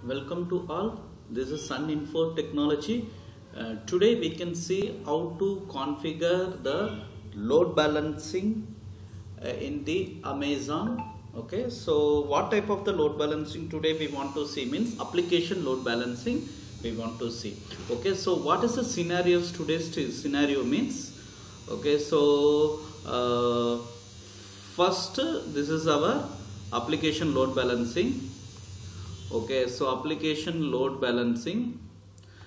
Welcome to all. This is Sun Info Technology. Today we can see how to configure the load balancing in the Amazon. Okay, so what type of the load balancing today we want to see means application load balancing we want to see. Okay, so what is the scenarios? Today's scenario means, okay, so first this is our application load balancing. Okay, so application load balancing.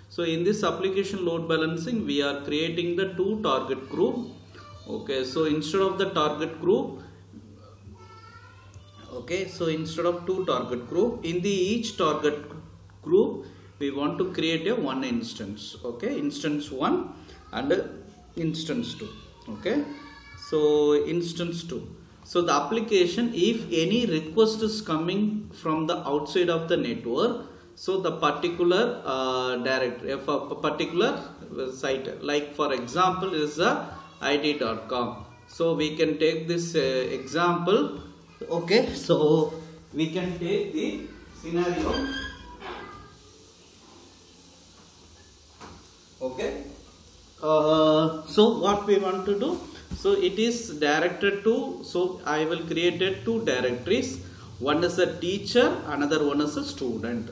So in this application load balancing we are creating the two target group. Okay, so instead of the target group, okay, so instead of two target group, in the each target group we want to create a one instance. Okay, instance 1 and instance 2. Okay, so instance 2. So the application, if any request is coming from the outside of the network, so the particular directory, if a particular site, like for example is the it.com. So we can take this example. Okay, so we can take the scenario. Okay, so what we want to do? So it is directed to, so I will create two directories. One is a teacher, another one is a student.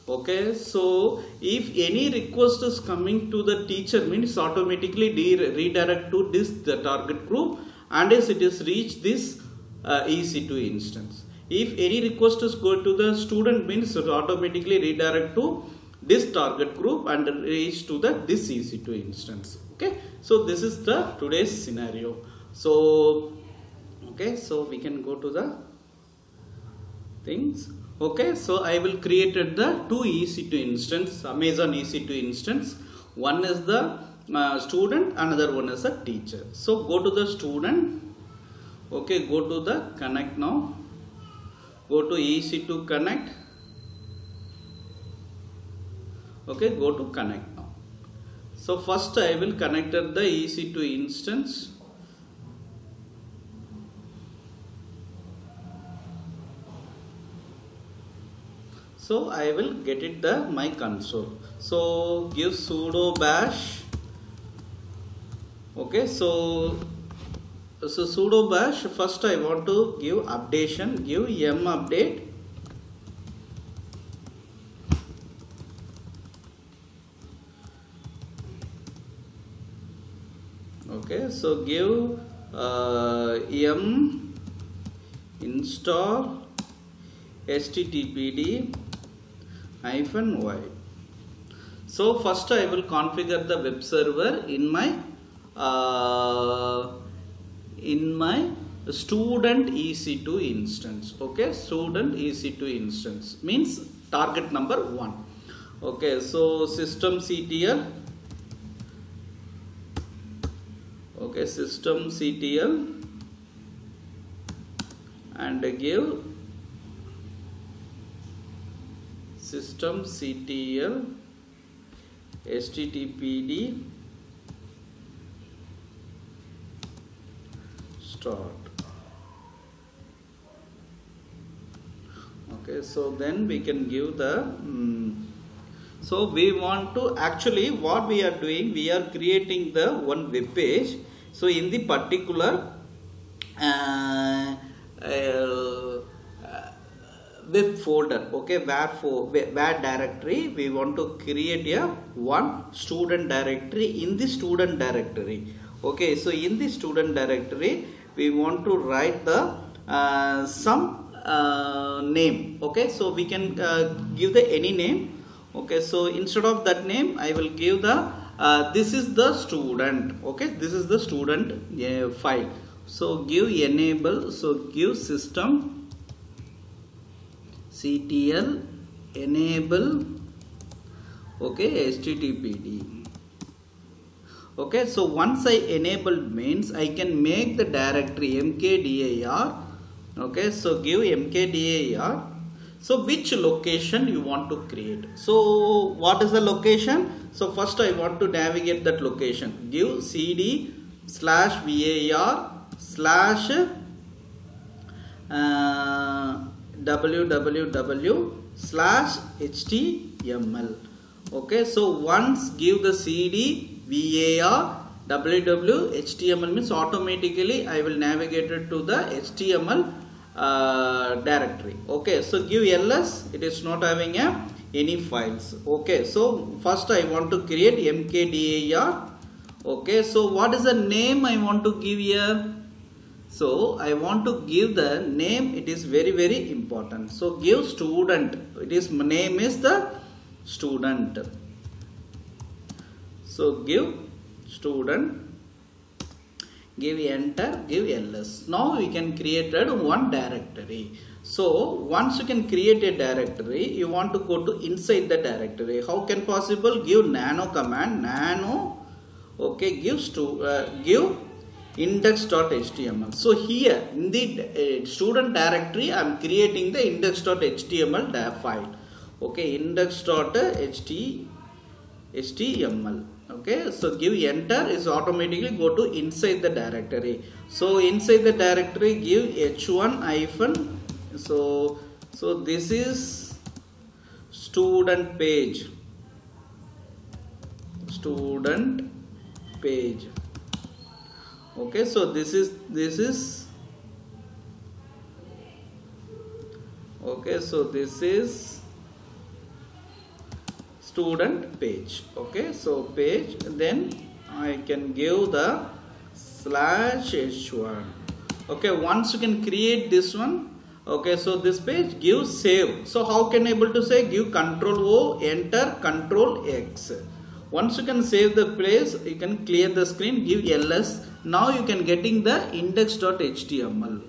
Okay, so if any request is coming to the teacher means automatically redirect to the target group, and as it is reached this EC2 instance. If any request is go to the student means it automatically redirect to this target group and reach to this EC2 instance. Okay, so this is the today's scenario. So okay, so we can go to the things. Okay, so I will create the two EC2 instance, Amazon EC2 instance. One is the student, another one is a teacher. So go to the student. Okay, go to the connect now. Go to EC2 connect. Okay, go to connect now. So first I will connect the EC2 instance. So I will get it my console. So give sudo bash. Okay, so sudo bash. First I want to give updation. Give yum update. Okay, so give yum install httpd -y. So first I will configure the web server in my student EC2 instance. Okay, student EC2 instance means target number 1. Okay, so systemctl. Okay, systemctl and give systemctl httpd start. Okay, so then we can give the so we want to actually what we are doing, we are creating the one web page. So in the particular web folder, okay, where directory we want to create a one student directory in the student directory. Okay, so in the student directory we want to write the some name. Okay, so we can give the any name. Okay, so instead of that name I will give the this is the student. Okay, this is the student file. So give enable, so give system ctl enable, okay, httpd. Okay, so once I enabled means I can make the directory mkdir. Okay, so give mkdir. So which location you want to create? So what is the location? So first I want to navigate that location. Give cd /var/ www slash html. Okay, so once give the cd var www html means automatically I will navigate it to the html directory. Okay, so give ls, it is not having any files. Okay, so first I want to create mkdir. Okay, so what is the name I want to give here? So I want to give the name, it is very important. So give student, it is name is the student. So give student, give enter, give ls. Now we can create one directory. So once you can create a directory, you want to go to inside the directory. How can possible? Give nano command, nano. Okay, give index.html. So here in the student directory I am creating the index.html file. Okay, index.html. Okay, so give enter, is automatically go to inside the directory. So inside the directory give h1 hyphen. So this is student page. Okay, so this is okay, so this is student page. Okay, so page, then I can give the slash h1. Okay, once you can create this one. Okay, so this page give save. So how can able to say? Give Control O, enter, Control X. Once you can save the place, you can clear the screen, give ls. Now you can getting the index.html.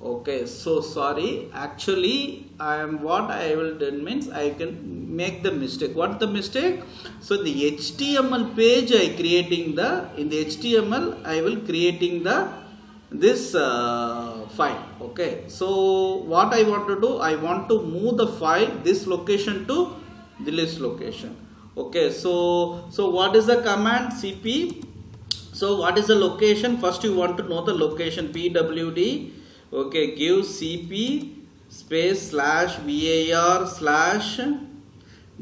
Okay, so sorry, actually what I will do means I can make the mistake. What the mistake? So the HTML page I creating in the HTML I will creating this file. Okay, so what I want to do, I want to move the file this location to this location. Okay, so what is the command? cp. So what is the location? First you want to know the location, pwd. Okay, give cp space slash var slash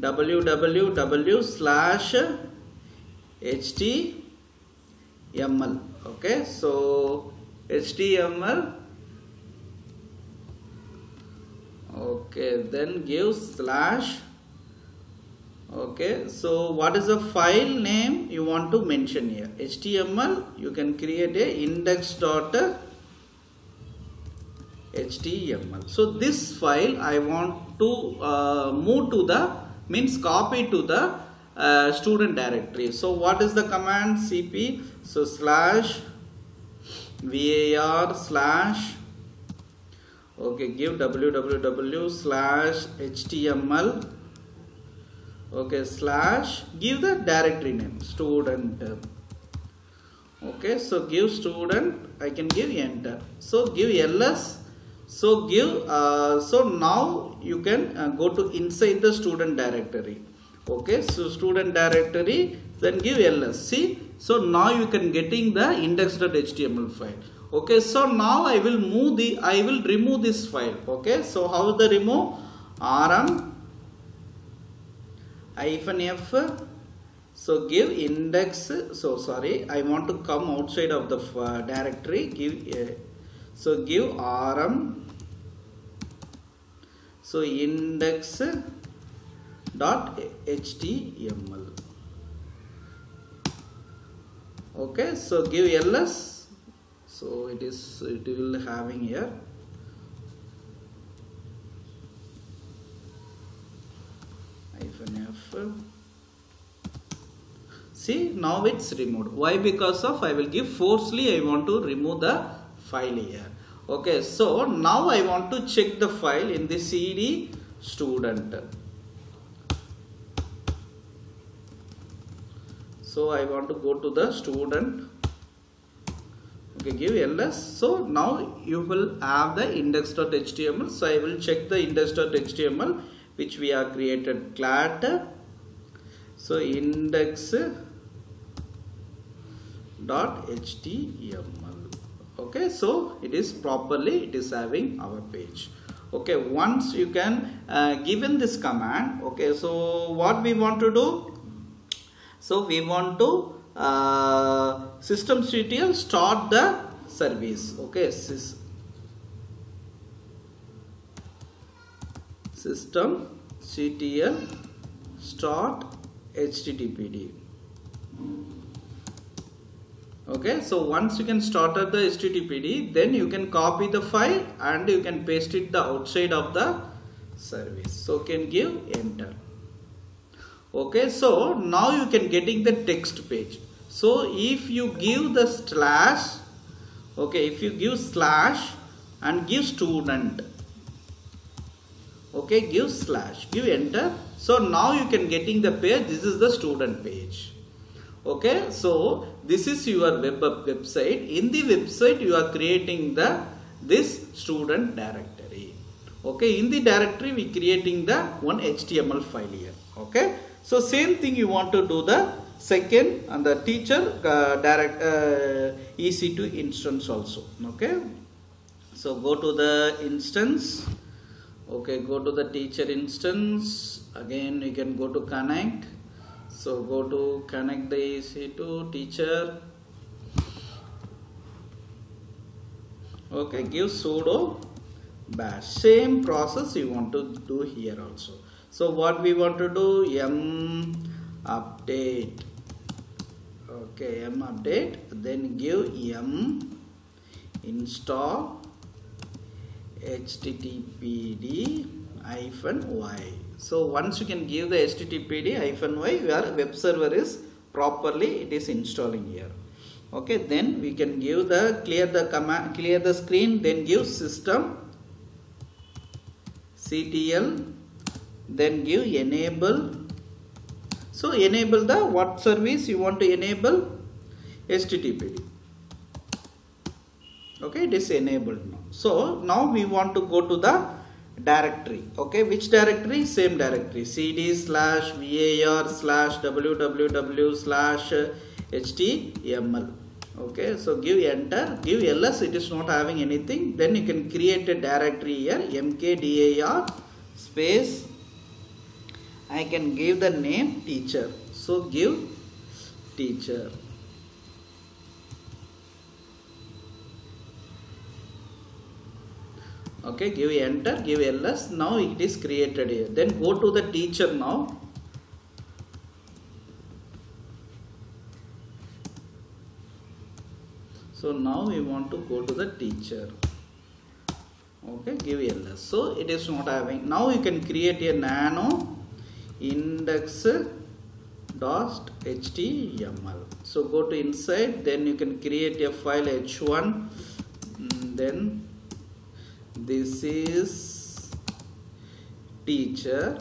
www slash html. Okay, so html. Okay, then give slash. Okay, so what is the file name you want to mention here? HTML, you can create a index.html. So this file I want to move to the, means copy to the student directory. So what is the command? cp. So slash var slash, okay, give www slash html. Okay, slash, give the directory name student. Okay, so give student, I can give enter. So give ls. So give so now you can go to inside the student directory. Okay, so student directory, then give ls. See, so now you can getting the index.html file. Okay, so now I will remove this file. Okay, so how the remove? rm -f. So give index. So sorry, I want to come outside of the directory. So give rm. So index.html. Okay, so give ls. So it will having here. -f. See, now it's removed. Why? Because of I will give forcefully, I want to remove the file here. Okay, so now I want to check the file in the cd student. So I want to go to the student. Okay, give ls. So now you will have the index.html. So I will check the index.html which we are created clat. So index.html. Okay, so it is properly, it is having our page. Okay, once you can given this command, okay, so what we want to do, so we want to systemctl start the service. Okay, systemctl start httpd. Okay, so once you can start up the httpd, then you can copy the file and you can paste it the outside of the service. So can give enter. Okay, so now you can getting the text page. So if you give the slash, okay, if you give slash and give student, okay, give slash, give enter. So now you can getting the page. This is the student page. Okay, so this is your website. In the website you are creating this student directory. Okay, in the directory we creating the one HTML file here. Okay, so same thing you want to do the second and the teacher EC2 instance also. Okay, so go to the instance. Okay, go to the teacher instance. Again you can go to connect. So go to connect the EC2 teacher. Okay, give sudo bash. Same process you want to do here also. So what we want to do, yum update. Okay, yum update. Then give yum install httpd-y. So once you can give the httpd-y, your web server is properly it is installing here. Okay, then we can give the clear the screen, then give system ctl, then give enable. So enable the what service you want to enable? httpd. Okay, it is enabled now. So now we want to go to the directory. Okay, which directory? Same directory, cd/var/www/html. Okay, so give enter, give ls, it is not having anything. Then you can create a directory here, mkdir space, I can give the name teacher. So give teacher. Okay, give enter, give ls. Now it is created here. Then go to the teacher now. So now we want to go to the teacher. Okay, give ls. So it is not having. Now you can create a nano index.html. So go to inside, then you can create a file h1, then this is teacher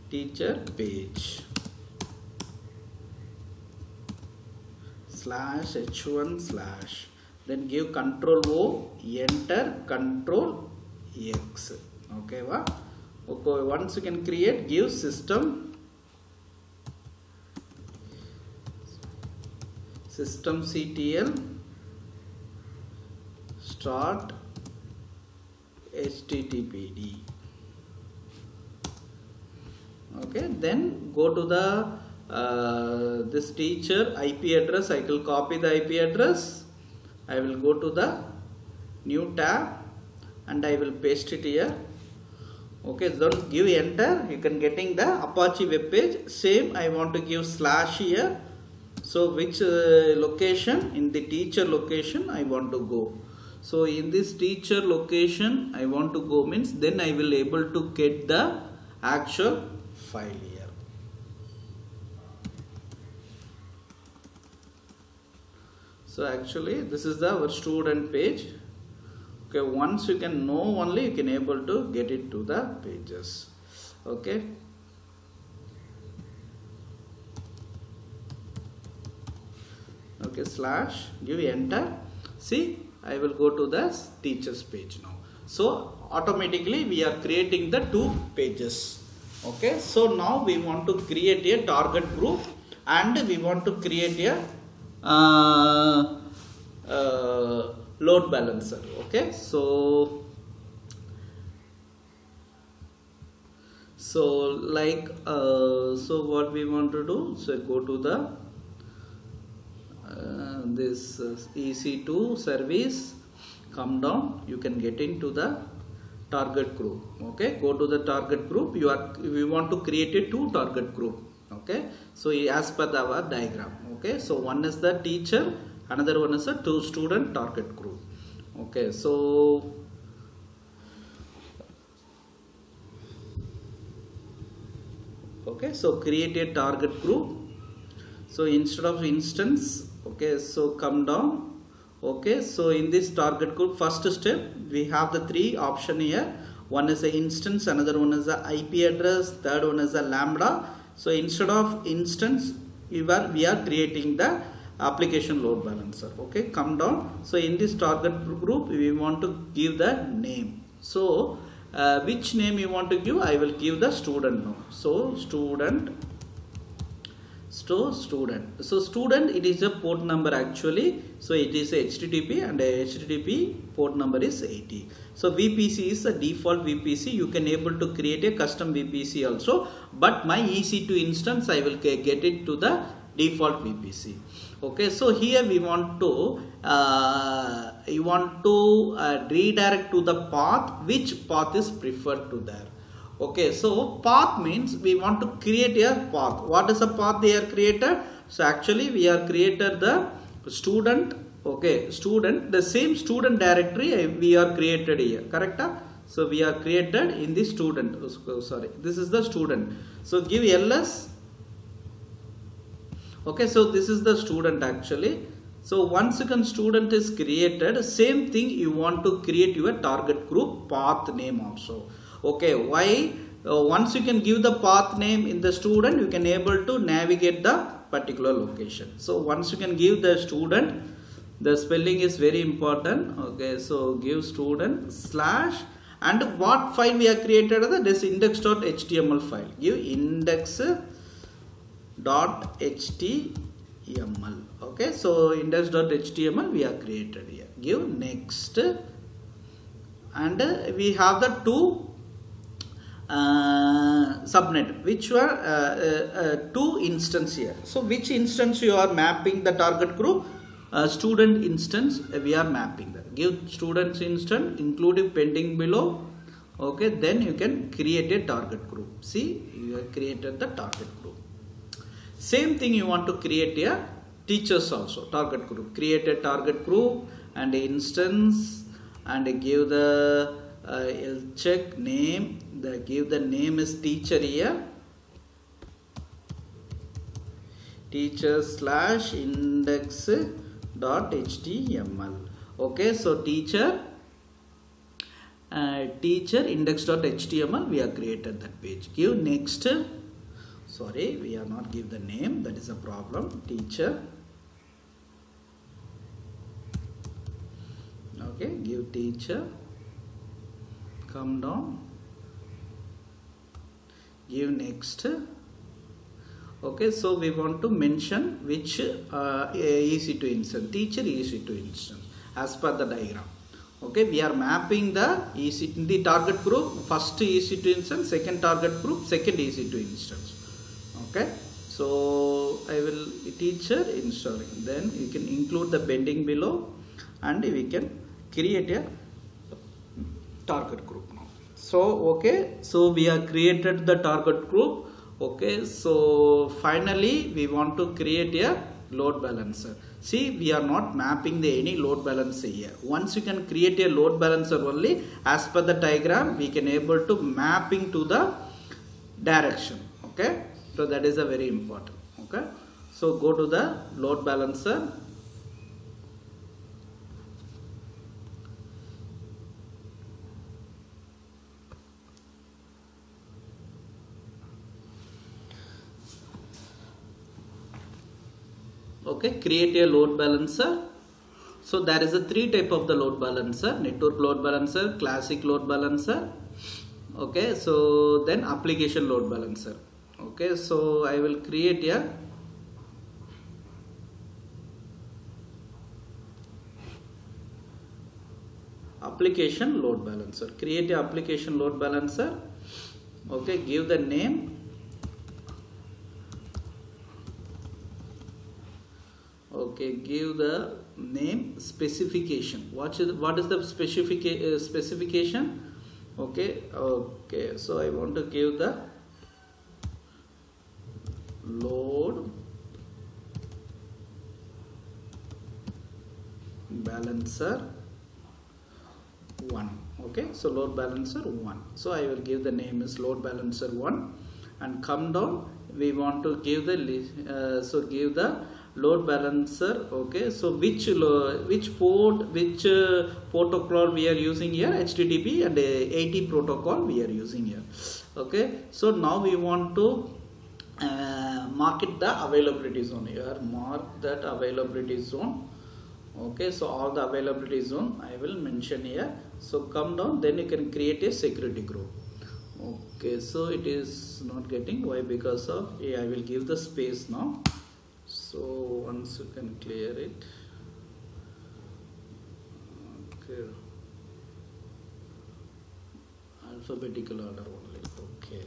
page /h1/ then give control O, enter, control X. Okay, okay, once you can create, give systemctl start httpd. Okay, then go to the this teacher IP address. I will copy the IP address. I will go to the new tab and I will paste it here. Okay, then give enter. You can getting the Apache web page. Same, I want to give slash here. So which location? In the teacher location I want to go. So in this teacher location I want to go means then I will able to get the actual file here. So actually this is our student page. Okay, once you can know only you can able to get it to the pages. Okay. Okay, slash, give enter. See, I will go to the teachers page now. So automatically we are creating the 2 pages. Okay, so now we want to create a target group and we want to create a load balancer. Okay, so like so what we want to do, so go to the this EC2 service, come down, you can get into the target group. Okay, go to the target group. We want to create a 2 target group. Okay, so as per our diagram. Okay, so one is the teacher, another one is a 2 student target group. Okay, so create a target group. So instead of instance, okay, so come down. Okay, so in this target group, first step we have the 3 option here. One is a instance, another one is a IP address, third one is a lambda. So instead of instance, we are creating the application load balancer. Okay, come down. So in this target group, we want to give the name. So which name you want to give? I will give the student now. So student. So student, it is a port number actually. So it is a HTTP, and a HTTP port number is 80. So VPC is a default VPC. You can able to create a custom VPC also, but my EC2 instance I will get it to the default VPC. Okay, so here we want to redirect to the path. Which path is preferred to there? Okay, so path means we want to create a path. What is the path they are created? So actually we are created the student. Okay, student, the same student directory we are created here, correct? So we are created in the student. Sorry, this is the student. So give ls. Okay, so this is the student actually. So once again student is created, same thing you want to create your target group path name also. Okay, why? Once you can give the path name in the student, you can able to navigate the particular location. So once you can give the student, the spelling is very important. Okay, so give student slash, and what file we have created? This index.html file. Give index.html. Okay, so index.html we have created here. Give next, and we have the 2 subnet, which were 2 instance here. So which instance you are mapping the target group? Student instance we are mapping that. Give students instance including pending below. Okay, then you can create a target group. See, you have created the target group. Same thing you want to create a teachers also target group. Create a target group and instance, and give the check name. Give the name is teacher here. Teacher slash index.html. Okay, so teacher index.html we have created that page. Give next. Sorry, we are not give the name, that is a problem. Teacher. Okay, give teacher. Come down. Give next. Okay, so we want to mention which EC2 instance, teacher EC2 instance as per the diagram. Okay, we are mapping the EC in the target group, first EC2 instance, second target group, second EC2 instance. Okay, so I will teacher installing, then you can include the pending below, and we can create a target group now. So okay, so we have created the target group. Okay, so finally we want to create a load balancer. See, we are not mapping any load balancer here. Once you can create a load balancer only, as per the diagram we can able to mapping to the direction. Okay, so that is a very important. Okay, so go to the load balancer. Okay, create a load balancer. So there is a 3 type of the load balancer: network load balancer, classic load balancer. Okay, so then application load balancer. Okay, so I will create a application load balancer. Create a application load balancer. Okay, give the name. Okay, give the name specification. What is the specification? Okay, so I want to give the load balancer 1. Okay, so load balancer 1. So I will give the name is load balancer 1, and come down. We want to give the give the load balancer. Okay, so which port, which protocol we are using here? HTTP and AT protocol we are using here. Okay, so now we want to mark it the availability zone here. Mark that availability zone. Okay, so all the availability zone I will mention here. So come down, then you can create a security group. Okay, so it is not getting. Why? Because of I will give the space now. So once you can clear it. Okay, alphabetical order only. Okay.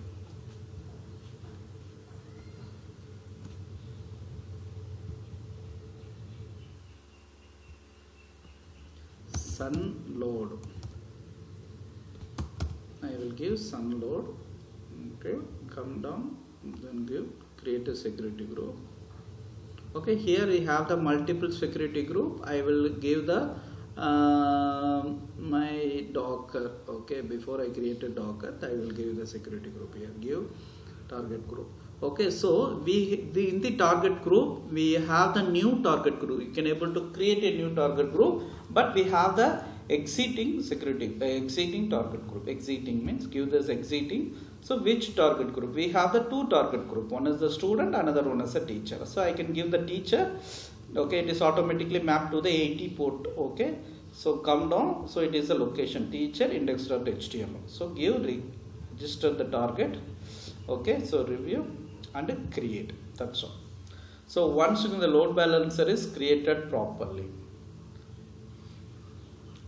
Sun load. I will give sun load. Okay, come down, then give create a security group. Okay, here we have the multiple security group. I will give the my Docker. Okay, before I create a Docker, I will give the security group here. Give target group. Okay, so in the target group we have the new target group. You can able to create a new target group, but we have the exiting security, exiting target group. Exiting means give this exiting. So which target group? We have the two target group. One is the student, another one is a teacher. So I can give the teacher. Okay, it is automatically mapped to the AT port. Okay, so come down. So it is a location teacher index.html. So give register the target. Okay, so review and create. That's all. So once the load balancer is created properly.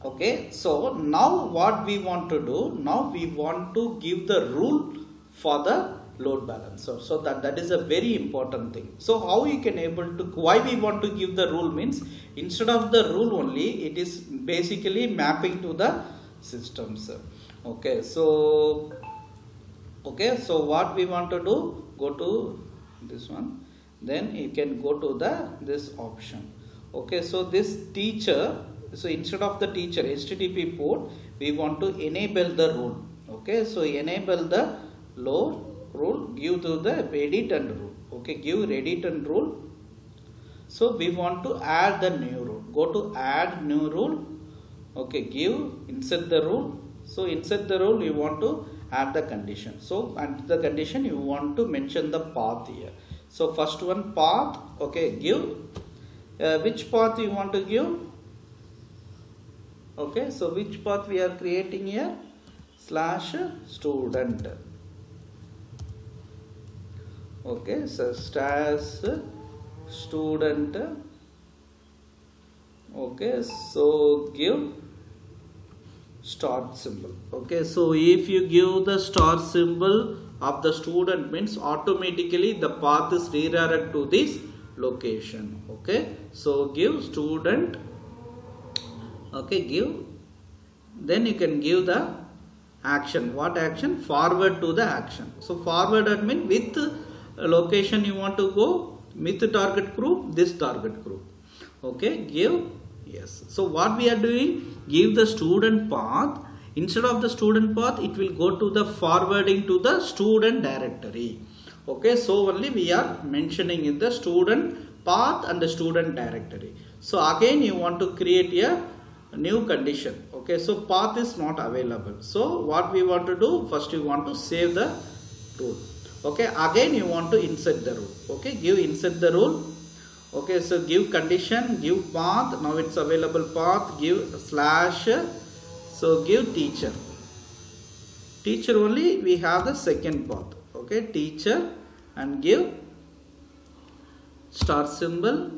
Okay, so now what we want to do? Now we want to give the rule for the load balancer. So that is a very important thing. So how you can able to, why we want to give the rule means, instead of the rule only, it is basically mapping to the systems. Okay, so what we want to do, go to this one, then you can go to this option. Okay, so this teacher, so instead of the teacher HTTP port, we want to enable the rule. Okay, so enable the load rule, give to the edit and rule. Okay, give edit and rule. So we want to add the new rule. Go to add new rule. Okay, give insert the rule. So insert the rule, you want to add the condition. So and the condition you want to mention the path here. So first one path. Okay, give which path you want to give. Okay, so which path we are creating here? /student. Okay, so /student. Okay, so give star symbol. Okay, so if you give the star symbol of the student means automatically the path is redirected to this location. Okay, so give student. Okay, give, then you can give the action. What action? Forward to the action. So forward admin with location you want to go, with the target group, this target group. Okay, give yes. So what we are doing, give the student path. Instead of the student path, it will go to the forwarding to the student directory. Okay, so only we are mentioning in the student path and the student directory. So again you want to create a new condition. Okay, so path is not available. So what we want to do, first you want to save the rule. Okay, again you want to insert the rule. Okay, give insert the rule. Okay, so give condition, give path. Now it's available path. Give slash. So give teacher. Teacher only we have the second path. Okay, teacher and give star symbol.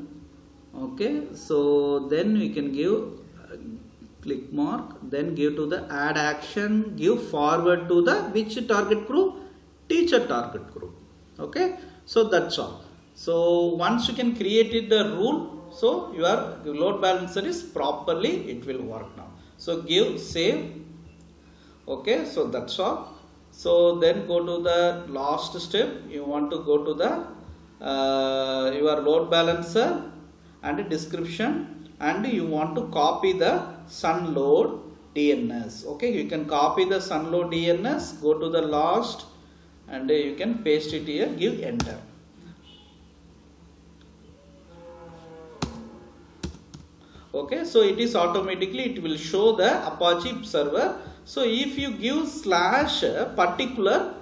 Okay, so then we can give click mark, then give to the add action, give forward to the which target group? Teacher target group. Okay, so that's all. So once you can create it the rule, so your load balancer is properly, it will work now. So give save. Okay, so that's all. So then go to the last step. You want to go to the your load balancer and description, and you want to copy the Sunload DNS. Okay, you can copy the Sunload DNS, go to the last, and you can paste it here, give enter. Okay, so it is automatically, it will show the Apache server. So if you give slash particular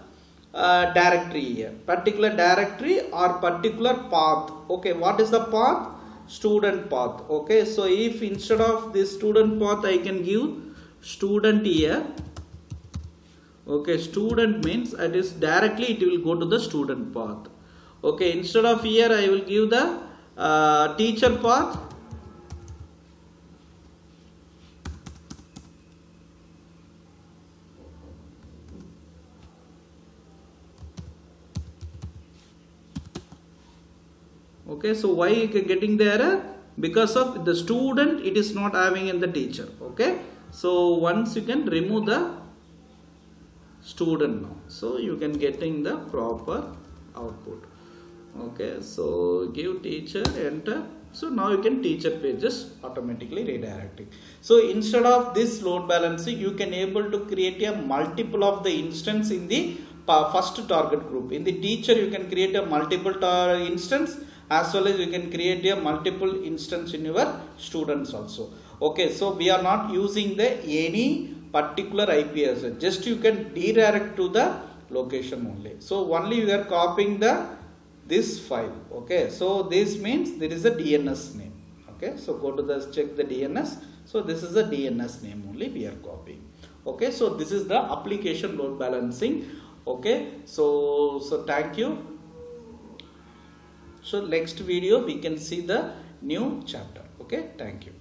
directory here, particular directory or particular path. Okay, what is the path? Student path. Okay, so if instead of this student path I can give student here. Okay, student means it is directly, it will go to the student path. Okay, instead of here I will give the teacher path. Okay, so why you are getting the error? Because of the student it is not having in the teacher. Okay, so once you can remove the student now, so you can getting the proper output. Okay, so give teacher, enter. So now you can teacher pages automatically redirecting. So instead of this load balancing, you can able to create a multiple of the instance in the first target group. In the teacher you can create a multiple instance, as well as you can create a multiple instance in your students also. Okay, so we are not using the any particular IP address, just you can redirect to the location only. So only you are copying the this file. Okay, so this means there is a DNS name. Okay, so go to the check the DNS. So this is a DNS name only we are copying. Okay, so this is the application load balancing. Okay, so thank you. So next video we can see the new chapter. Okay, thank you.